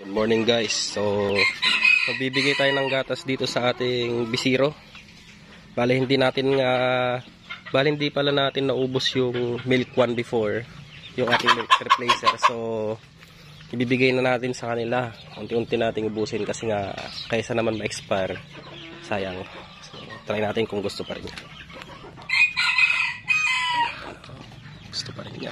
Good morning guys. So magbibigay tayo ng gatas dito sa ating bisiro. Bale hindi pala natin naubos yung milk one before, yung ating milk replacer. So ibibigay na natin sa kanila. Unti-unti nating ubusin kasi nga kaysa naman ma-expire, sayang. So, try natin kung gusto pa rin niya. Gusto pa rin niya.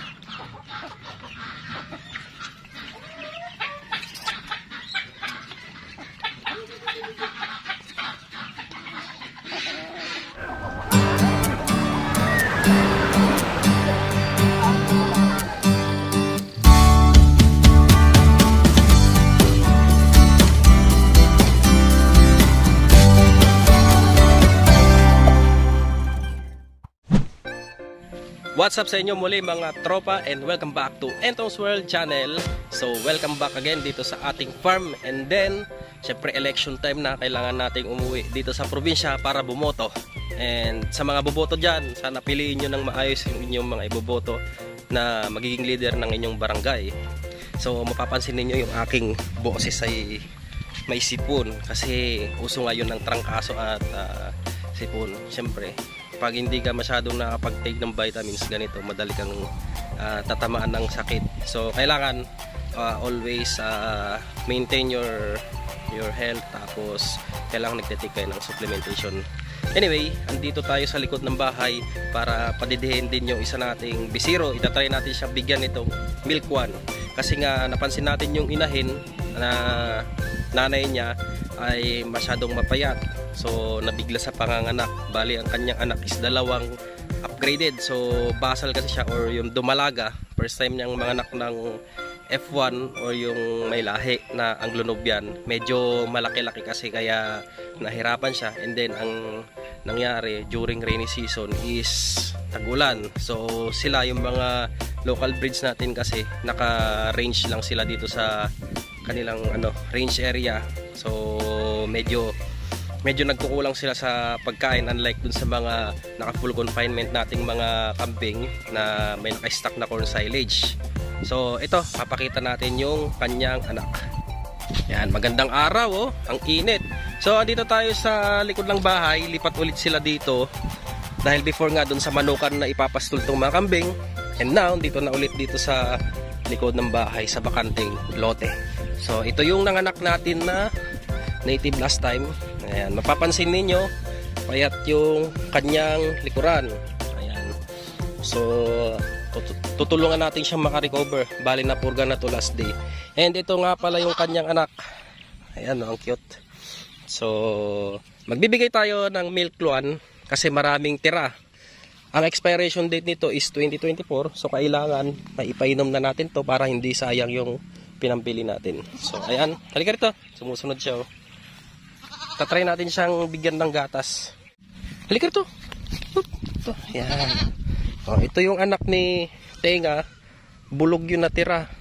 What's up sa inyo muli mga tropa, and welcome back to Entong's World Channel. So welcome back again dito sa ating farm. And then syempre election time na, kailangan nating umuwi dito sa probinsya para bumoto. And sa mga boboto dyan, sana piliin nyo ng maayos yung inyong mga iboboto na magiging leader ng inyong barangay. So mapapansin ninyo yung aking boses ay may sipon kasi uso ngayon ng trangkaso at sipon. Syempre pag hindi ka masyadong nakapag-take ng vitamins ganito, madali kang tatamaan ng sakit. So kailangan always maintain your health, tapos kailangan nagte-take kayo ng supplementation. Anyway, andito tayo sa likod ng bahay para padidihin din yung isa nating bisiro. Itatry natin siya bigyan nitong milk one kasi nga napansin natin yung inahin na nanay niya ay masyadong mapayat. So nabigla sa panganganak. Bali ang kanyang anak is dalawang upgraded. So basal kasi siya, or yung dumalaga. First time niyang manganak ng F1 or yung may lahi na Anglo-Nubian. Medyo malaki-laki kasi kaya nahirapan siya. And then ang nangyari during rainy season is tag-ulan. So sila yung mga local breeds natin kasi naka-range lang sila dito sa kanilang range area. So medyo nagkukulang sila sa pagkain, unlike dun sa mga naka full confinement nating mga kambing na may naka-stock na corn silage. So ito, papakita natin yung kanyang anak. Yan, magandang araw ang init. So andito tayo sa likod ng bahay, lipat ulit sila dito dahil before nga dun sa manukan na ipapastol tong mga kambing, and now dito na ulit dito sa likod ng bahay sa bakanting lote. So ito yung nanganak natin na native last time. Ayan, mapapansin ninyo payat yung kanyang likuran. Ayan. So tutulungan natin siyang makarecover. Bali na purga na to last day. And ito nga pala yung kanyang anak. Ayan, ang cute. So magbibigay tayo ng milk one kasi maraming tira. Ang expiration date nito is 2024. So kailangan maipainom na natin to para hindi sayang yung pinampili natin. So ayan, halika rito. Sumusunod siya. Tatry natin siyang bigyan ng gatas. Halika rito. Ito, ayan. Oh, ito yung anak ni Tenga. Bulog yung natira.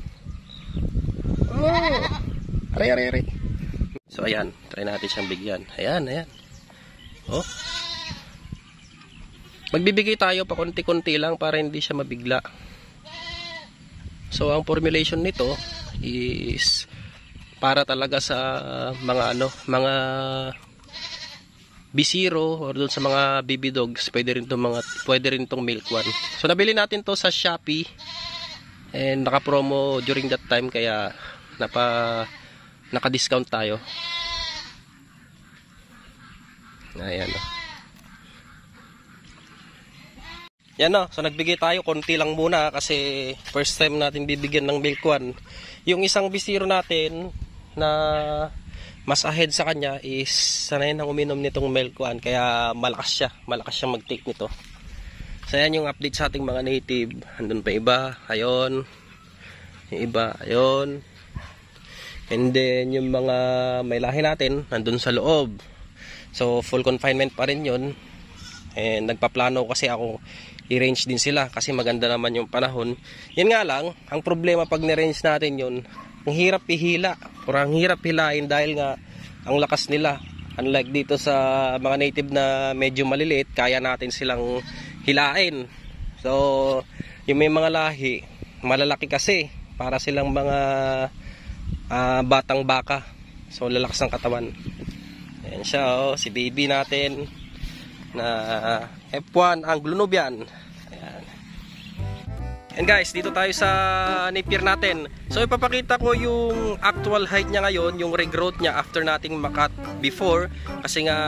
Oh, aray. So ayan, try natin siyang bigyan. Ayan. Oh. Magbibigay tayo pa konti-konti lang para hindi siya mabigla. So ang formulation nito is para talaga sa mga mga bisiro or doon sa mga baby dogs. Pwede rin tong milk one. So nabili natin to sa Shopee and naka-promo during that time kaya naka-discount tayo. Ayan. Yan so nagbigay tayo konti lang muna kasi first time natin bibigyan ng milk one. Yung isang bisiro natin na mas ahead sa kanya is sanay nang uminom nitong milk one, kaya malakas siya mag-take nito. So yan yung update sa ating mga native. Andun pa iba, ayun. Yung iba, ayun. And then yung mga may lahi natin nandun sa loob. So full confinement pa rin yun. And nagpaplano kasi ako i-range din sila kasi maganda naman yung panahon. Yan nga lang, ang problema pag ni-range natin yun, ang hirap ihila or ang hirap hilain dahil nga ang lakas nila. Unlike dito sa mga native na medyo maliliit, kaya natin silang hilain. So yung may mga lahi malalaki kasi, para silang mga batang baka. So lalakas ng katawan. Ayan siya, oh, si baby natin na F1 Anglo-Nubian. Ayan. And guys, dito tayo sa Napier natin. So ipapakita ko yung actual height niya ngayon, yung regrowth niya after nating makat before. Kasi nga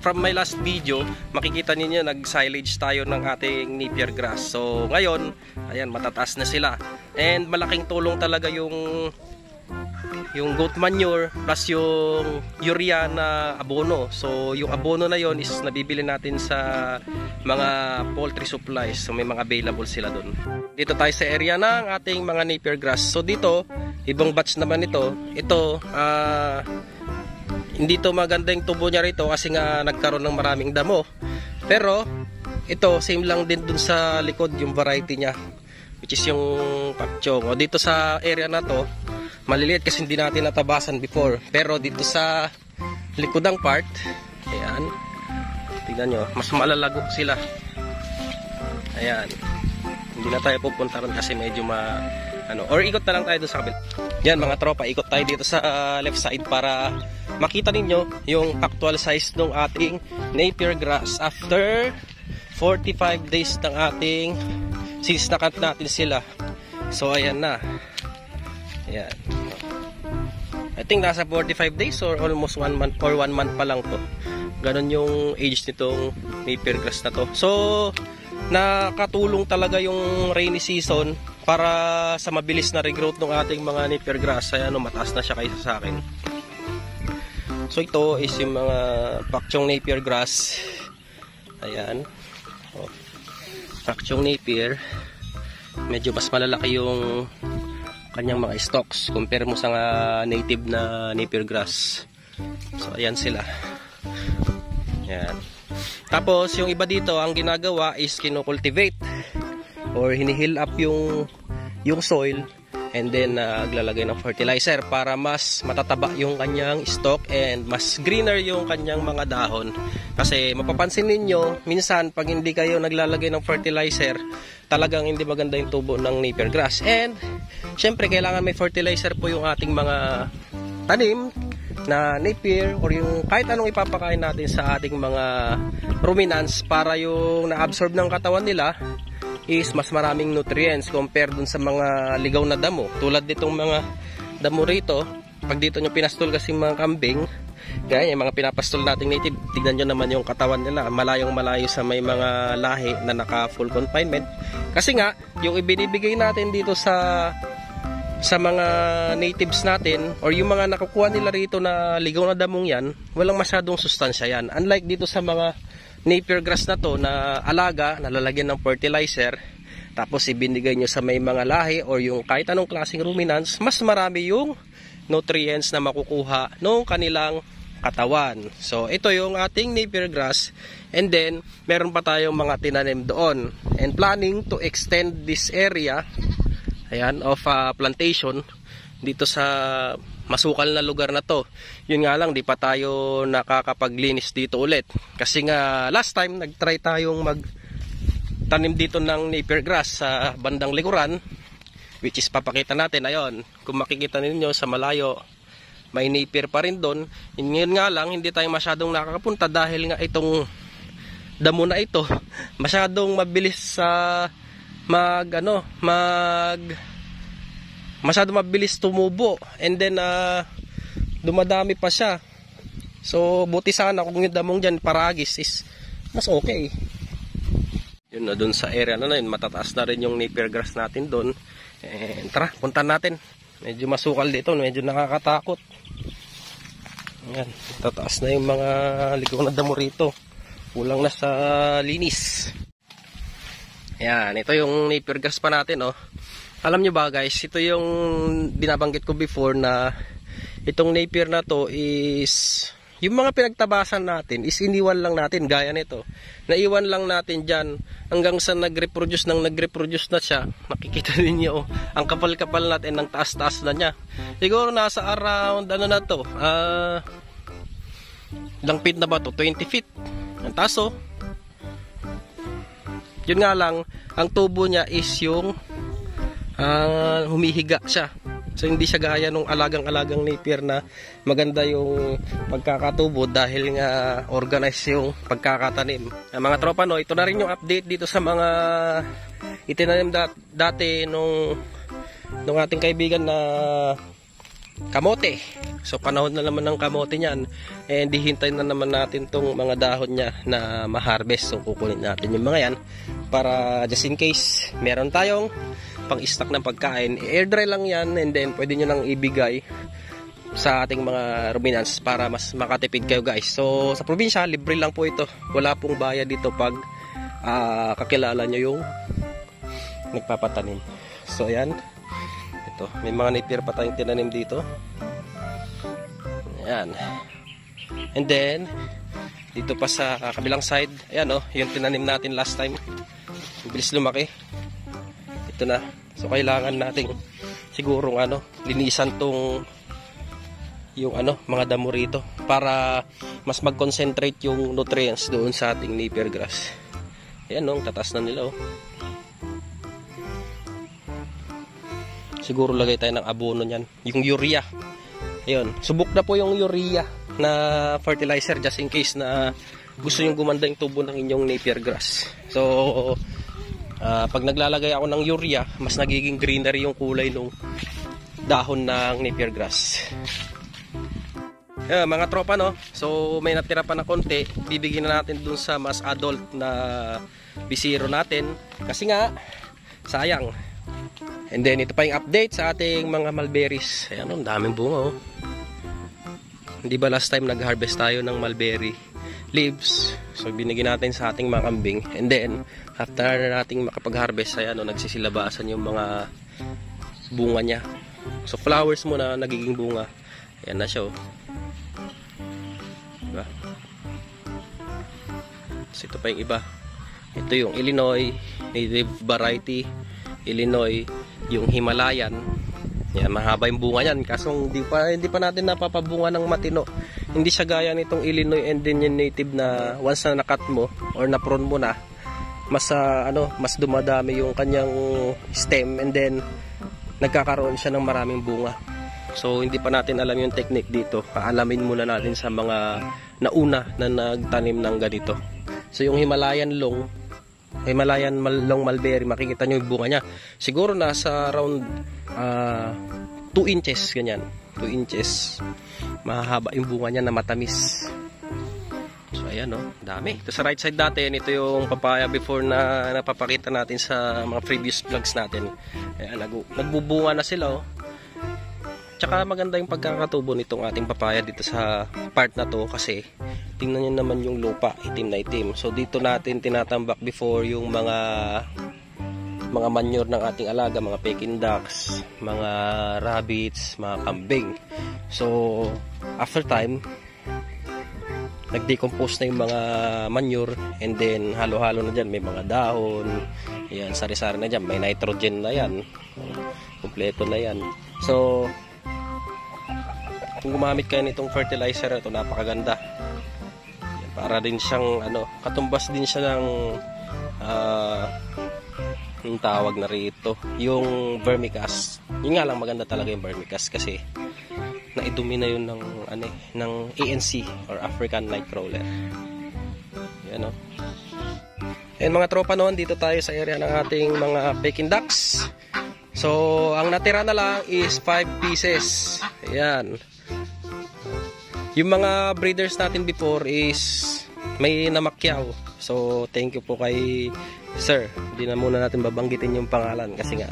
from my last video, makikita ninyo nag-silage tayo ng ating Napier grass. So ngayon, ayan, matataas na sila. And malaking tulong talaga yung goat manure plus yung urea na abono. So yung abono na yon is nabibili natin sa mga poultry supplies. So may mga available sila doon. Dito tayo sa area ng ating mga Napier grass. So dito, ibang batch naman ito. Ito, hindi to maganda yung tubo niya rito kasi nga nagkaroon ng maraming damo. Pero ito, same lang din dun sa likod yung variety niya, which is yung pak chong. O dito sa area na to, maliliit kasi hindi natin natabasan before. Pero dito sa likodang part, ayan, tignan nyo, mas malalago sila. Ayan, hindi na tayo pupunta ron kasi medyo or ikot na lang tayo doon sa kabila. Yan mga tropa, ikot tayo dito sa left side para makita ninyo yung actual size ng ating Napier grass after 45 days ng ating since nakat natin sila. So ayan na. Ayan. I think nasa 45 days or almost 1 month or 1 month pa lang to. Ganon yung age nitong Napier grass na to. So nakatulong talaga yung rainy season para sa mabilis na regrowth ng ating mga Napier grass. Ayan, mataas na siya kaysa sa akin. So ito is yung mga pak chong Napier grass. Ayan. Oh. Pak chong Napier. Medyo mas malalaki yung kanyang mga stalks compare mo sa native na Napier grass. So ayan sila. Ayan. Tapos yung iba dito ang ginagawa is kinocultivate or hinihill up yung soil and then naglalagay ng fertilizer para mas matataba yung kanyang stalk and mas greener yung kanyang mga dahon. Kasi mapapansin ninyo minsan pag hindi kayo naglalagay ng fertilizer, talagang hindi maganda yung tubo ng Napier grass. And syempre kailangan may fertilizer po yung ating mga tanim na Napier or yung kahit anong ipapakain natin sa ating mga ruminants para yung na-absorb ng katawan nila is mas maraming nutrients compare dun sa mga ligaw na damo. Tulad ditong mga damo rito, pag dito nyo pinastol kasi mga kambing, gaya yung mga pinapastol nating native, tignan nyo naman yung katawan nila, malayong malayo sa may mga lahi na naka full confinement. Kasi nga, yung ibinibigay natin dito sa mga natives natin or yung mga nakukuha nila rito na ligaw na damong yan, walang masyadong sustansya yan. Unlike dito sa mga Napier grass na to na alaga, nalalagyan ng fertilizer, tapos ibinigay nyo sa may mga lahi or yung kahit anong klaseng ruminants, mas marami yung nutrients na makukuha ng kanilang katawan. So ito yung ating Napier grass, and then meron pa tayong mga tinanim doon and planning to extend this area, ayan, of plantation dito sa masukal na lugar na to. Yun nga lang, di pa tayo nakakapaglinis dito ulit kasi nga last time nagtry tayong magtanim dito ng Napier grass sa bandang likuran, which is papakita natin. Ayon, kung makikita ninyo sa malayo may Napier pa rin doon. Yun nga lang, hindi tayo masyadong nakakapunta dahil nga itong damo na ito masyadong mabilis sa masyado mabilis tumubo and then dumadami pa siya. So buti sana kung yung damong dyan paragis is mas okay. Yun na, dun sa area na yun, matataas na rin yung Napier grass natin dun. And tara, punta natin. Medyo masukal dito, medyo nakakatakot. Ayan, tataas na yung mga ligaw na damo rito. Kulang na sa linis. Ayan, ito yung Napier grass pa natin, oh. Alam nyo ba guys, ito yung binabanggit ko before na itong Napier na to is yung mga pinagtabasan natin is iniwan lang natin gaya nito. Naiwan lang natin dyan hanggang sa nag-reproduce na siya. Makikita ninyo, oh, ang kapal-kapal natin, ang taas-taas na niya. Siguro nasa around ano na to, ilang feet na ba to? 20 feet. Ang taas, oh. Yun nga lang, ang tubo niya is yung humihiga siya. So hindi siya gaya nung alagang-alagang napier na maganda yung pagkakatubo dahil nga organized yung pagkakatanim. Mga tropa, no, ito na rin yung update dito sa mga itinanim dati nung ating kaibigan na kamote. So panahon na naman ng kamote niyan, and hihintay na naman natin tong mga dahon niya na ma-harvest. So kukunin natin yung mga yan para just in case meron tayong pang-stock ng pagkain. Air dry lang yan, and then pwede nyo nang ibigay sa ating mga ruminants para mas makatipid kayo, guys. So sa probinsya, libre lang po ito. Wala pong bayad dito pag kakilala nyo yung nagpapatanim. So ayan, ito, may mga napier pa tayong tinanim dito. Ayan. And then dito pa sa kabilang side, ayan, oh, yung tinanim natin last time. Bilis lumaki. Ito na. So kailangan nating sigurong linisan tong yung mga damo rito para mas mag-concentrate yung nutrients doon sa ating napier grass. Ayan, no, tatas na nila, oh. Siguro lagay tayo ng abono niyan, yung urea. Ayun, subok na po yung urea na fertilizer just in case na gusto yung gumanda yung tubo ng inyong napier grass. So pag naglalagay ako ng urea, mas nagiging greenery yung kulay ng dahon ng napier grass. Mga tropa, no, so may natira pa na konti, bibigyan na natin dun sa mas adult na bisiro natin kasi nga sayang. And then ito pa yung update sa ating mga mulberries. Ayan, ang daming bunga, oh. Hindi ba last time nag-harvest tayo ng mulberry leaves? So binigyan natin sa ating mga kambing, and then after nating makapag-harvest, ayan, nagsisilabasan yung mga bunga niya. So flowers muna, nagiging bunga. Ayan na siya, oh. Diba? So ito pa yung iba. Ito yung Illinois native variety, Illinois yung Himalayan. Yan, mahaba yung bunga niyan, kaso hindi pa natin napapabunga ng matino. Hindi siya gaya nitong Illinois and then yung native na once na nakat mo or na-prune mo na, mas mas dumadami yung kanyang stem, and then nagkakaroon siya ng maraming bunga. So hindi pa natin alam yung technique dito. Aalamin muna natin sa mga nauna na nagtanim ng ganito. So yung Himalayan long mulberry, makikita nyo yung bunga niya. Siguro nasa around 2 inches, ganyan. 2 inches. Mahaba yung bunga niya na matamis. So ayan, oh, dami. Ito sa right side natin, ito yung papaya before na napapakita natin sa mga previous vlogs natin. Ayan, nagbubunga na sila, oh. Tsaka maganda yung pagkakatubo nitong ating papaya dito sa part na to kasi tingnan nyo naman yung lupa, itim na itim. So dito natin tinatambak before yung mga manure ng ating alaga, mga Peking ducks, mga rabbits, mga kambing. So after time, nag-decompose na yung mga manure, and then halo-halo na dyan, may mga dahon, yan, sari-sari na dyan, may nitrogen na yan, kompleto na yan. So kung gumamit kayo nitong fertilizer, ito napakaganda. Yan, para din siyang katumbas din siya ng yung tawag na rito, yung vermicast. Yun nga lang, maganda talaga yung vermicast kasi naidumi na yun ng ANC or African Nightcrawler. Yan, and mga tropa, noon dito tayo sa area ng ating mga Peking ducks. So ang natira na lang is 5 pieces. Ayan. Yung mga breeders natin before is may namakyaw. So thank you po kay sir. Hindi na muna natin babanggitin yung pangalan kasi nga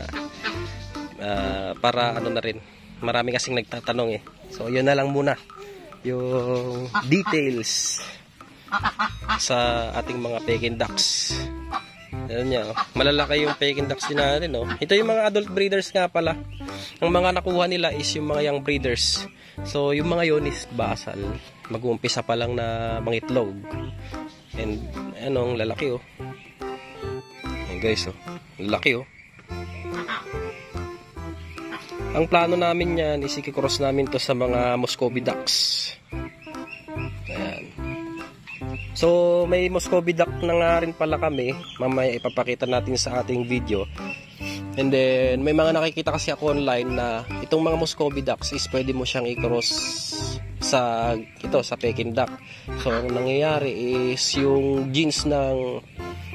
para na rin. Marami kasing nagtatanong, eh. So yun na lang muna yung details sa ating mga Peking ducks. Ayan niya, oh. Malalaki yung Peking ducks din natin, oh. Ito yung mga adult breeders nga pala. Ang mga nakuha nila is yung mga young breeders. So yung mga yun is basal. Mag-uumpisa pa lang na mangitlog. And ang lalaki, oh. Ayan guys, oh. Lalaki, oh. Ang plano namin yan is i-cross namin to sa mga Muscovy ducks. Ayan. So may Muscovy duck na nga rin pala kami. Mamaya ipapakita natin sa ating video. And then may mga nakikita kasi ako online na itong mga Muscovy ducks is pwede mo siyang i-cross sa Peking duck. So ang nangyayari is yung genes ng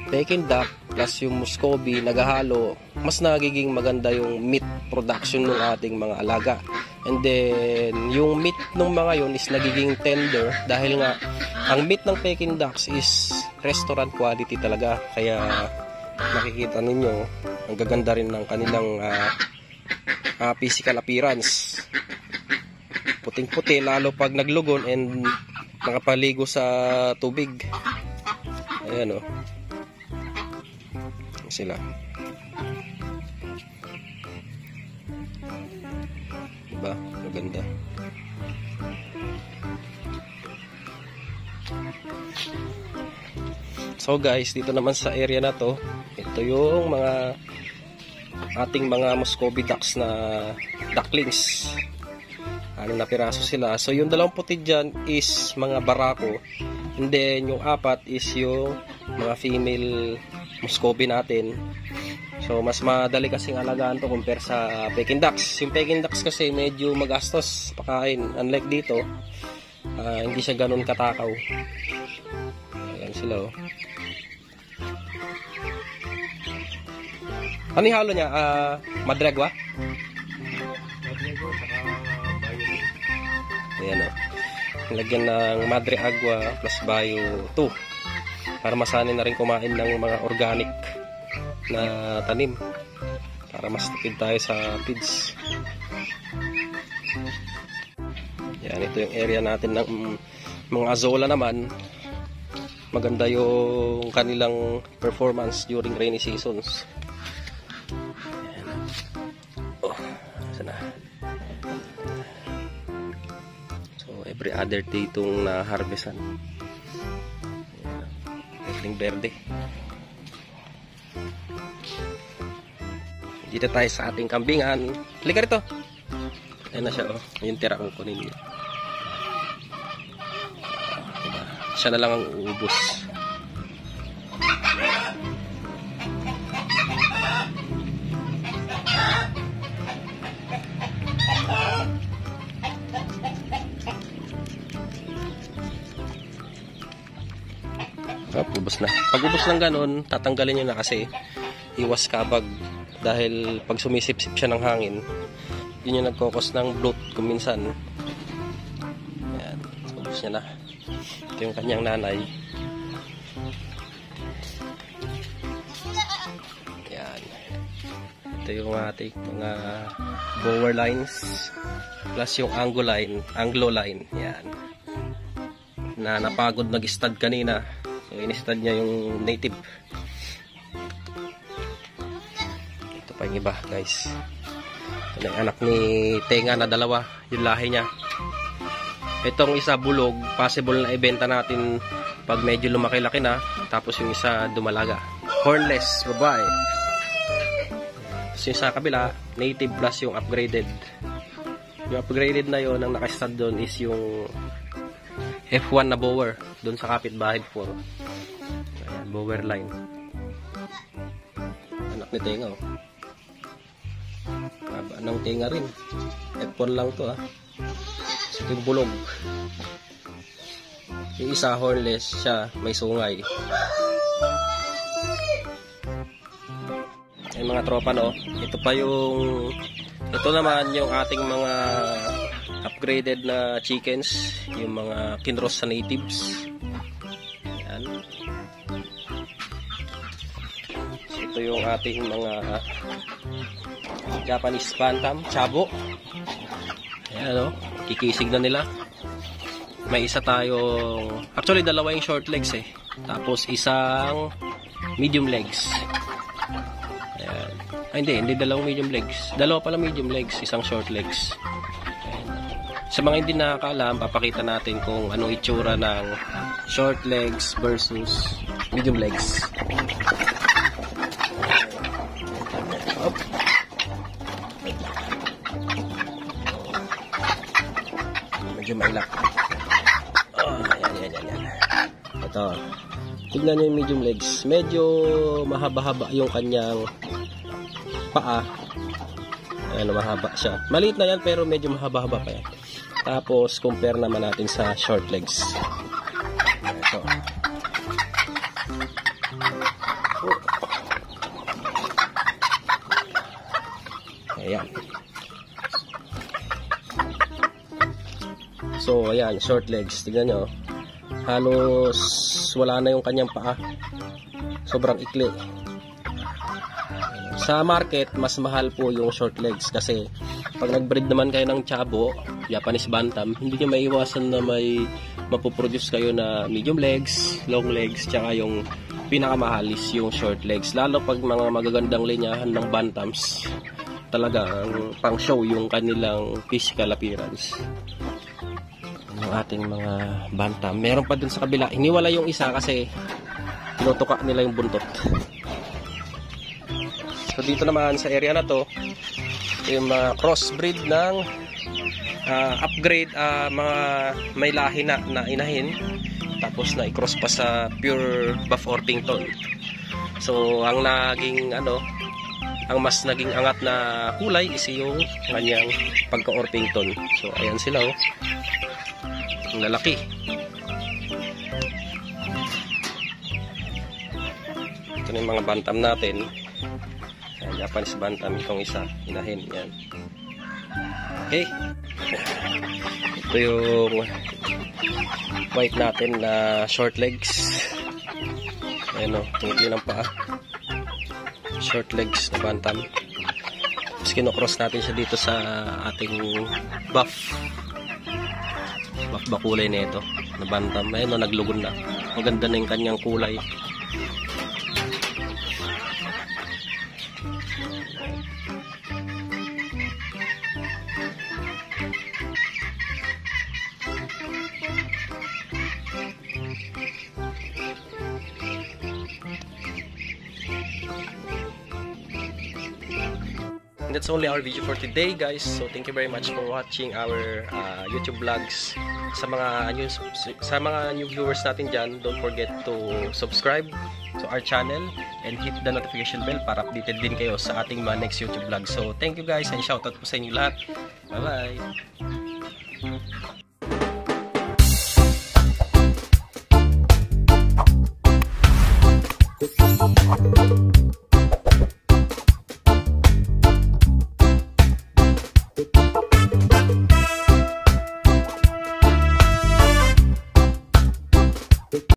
Peking duck plus yung Muscovy naghahalo, mas nagiging maganda yung meat production ng ating mga alaga. And then yung meat ng mga yun is nagiging tender dahil nga ang meat ng Peking ducks is restaurant quality talaga. Kaya makikita ninyo ang gaganda rin ng kanilang physical appearance. Puting-puti lalo pag naglugon and nakapaligo sa tubig. Ayan o. Sila. Diba? Maganda. So guys, dito naman sa area na to, ito yung mga ating mga Muscovy ducks na ducklings. 6 na piraso sila. So yung 2 puti dyan is mga barako. And then yung 4 is yung mga female Muscovy natin. So mas madali kasing alagaan to compare sa Peking ducks. Yung Peking ducks kasi medyo magastos pakain. Unlike dito, hindi siya ganun katakaw. Ayan sila oh. Ano yung halo niya? Madre agua? Ayan o. Lagyan ng Madre agua plus Bio 2 para masanay na rin kumain ng mga organic na tanim para mas tipid tayo sa feeds. Yan, ito yung area natin ng mga azola naman. Maganda yung kanilang performance during rainy seasons. Yan. Oh, sana. So every other day itong na-harvestan. Ling berde. Dito tayo sa ating kambingan. Halika rito. Ayan na siya oh. Yung tira kong kunin niya. Diba? Siya na lang ang uubos. Ubos na. Pag ubos lang ganun, tatanggalin nyo na kasi iwas kabag dahil pag sumisip-sip siya ng hangin, yun yung nagkokos ng bloat kung minsan. Ayan, ubos niya na. Ito yung kanyang nanay. Ayan. Ito yung ating mga bower lines plus yung anglo line. Ayan. Na napagod nag-stud kanina. So, in-stud niya yung native. Ito pa yung iba, guys. Ito na yung anak ni Tenga na 2. Yung lahi niya. Itong isa bulog, possible na ibenta natin pag medyo lumaki-laki na. Tapos yung isa dumalaga. Hornless, babae. Tapos yung sa kabila, native plus yung upgraded. Yung upgraded na yon ang naka-stud doon is yung F1 na bower doon sa kapitbahay before. Ayan, bower line. Anak ni Tenga oh. Haba ng Tenga rin. F1 lang to ah. So, yung bulog. Yung isa hornless siya, may sungay. Ayan mga tropa no. Ito pa yung ito naman yung ating mga upgraded na chickens, yung mga kinross sa natives. Ayan. So, ito yung ating mga Japanese bantam, chabo. Ayan o, kikisig na nila. May isa tayong, actually 2 yung short legs eh. Tapos isang medium legs. Ayan. Ay hindi 2 medium legs. 2 pala medium legs, isang short legs. Sa mga hindi nakakaalam, papakita natin kung anong itsura ng short legs versus medium legs. Up. Medyo mailak. Oh, yan. Ito. Tignan nyo yung medium legs. Medyo mahaba-haba yung kanyang paa. Ayan, mahaba siya. Maliit na yan pero medyo mahaba-haba pa yan. Tapos compare naman natin sa short legs. Ito. Ayan. So ayan, short legs. Tignan nyo. Halos wala na yung kanyang paa. Sobrang ikli. Sa market, mas mahal po yung short legs kasi pag nag-breed naman kayo ng Chabo, Japanese Bantam, hindi nyo maiwasan na may mapoproduce kayo na medium legs, long legs, tsaka yung pinakamahalis yung short legs. Lalo pag mga magagandang linyahan ng Bantams, talagang pang show yung kanilang physical appearance. Yung ating mga Bantam. Meron pa dun sa kabila. Hiniwala yung isa kasi tinutuka nila yung buntot. So dito naman sa area na to, yung mga crossbreed ng upgrade, mga may lahi na inahin, tapos na i-cross pa sa pure Buff Orpington. So ang naging ang mas naging angat na kulay is yung kanyang pagka-Orpington. So ayan sila ang lalaki. Ito na yung mga bantam natin. Ayan, Japanese Bantam, itong isa, inahin, yan. Okay. Ito yung white natin na short legs. Ayan o, tingin ng paa. Short legs na Bantam. Tapos kinocross natin siya dito sa ating buff bakulay na ito na Bantam. Ayan o, naglugon na. Maganda na yung kanyang kulay. And that's only our video for today, guys. So thank you very much for watching our YouTube vlogs. Sa mga new viewers natin dyan, don't forget to subscribe to our channel and hit the notification bell para updated din kayo sa ating mga next YouTube vlogs. So thank you guys and shoutout po sa inyo lahat. Bye bye.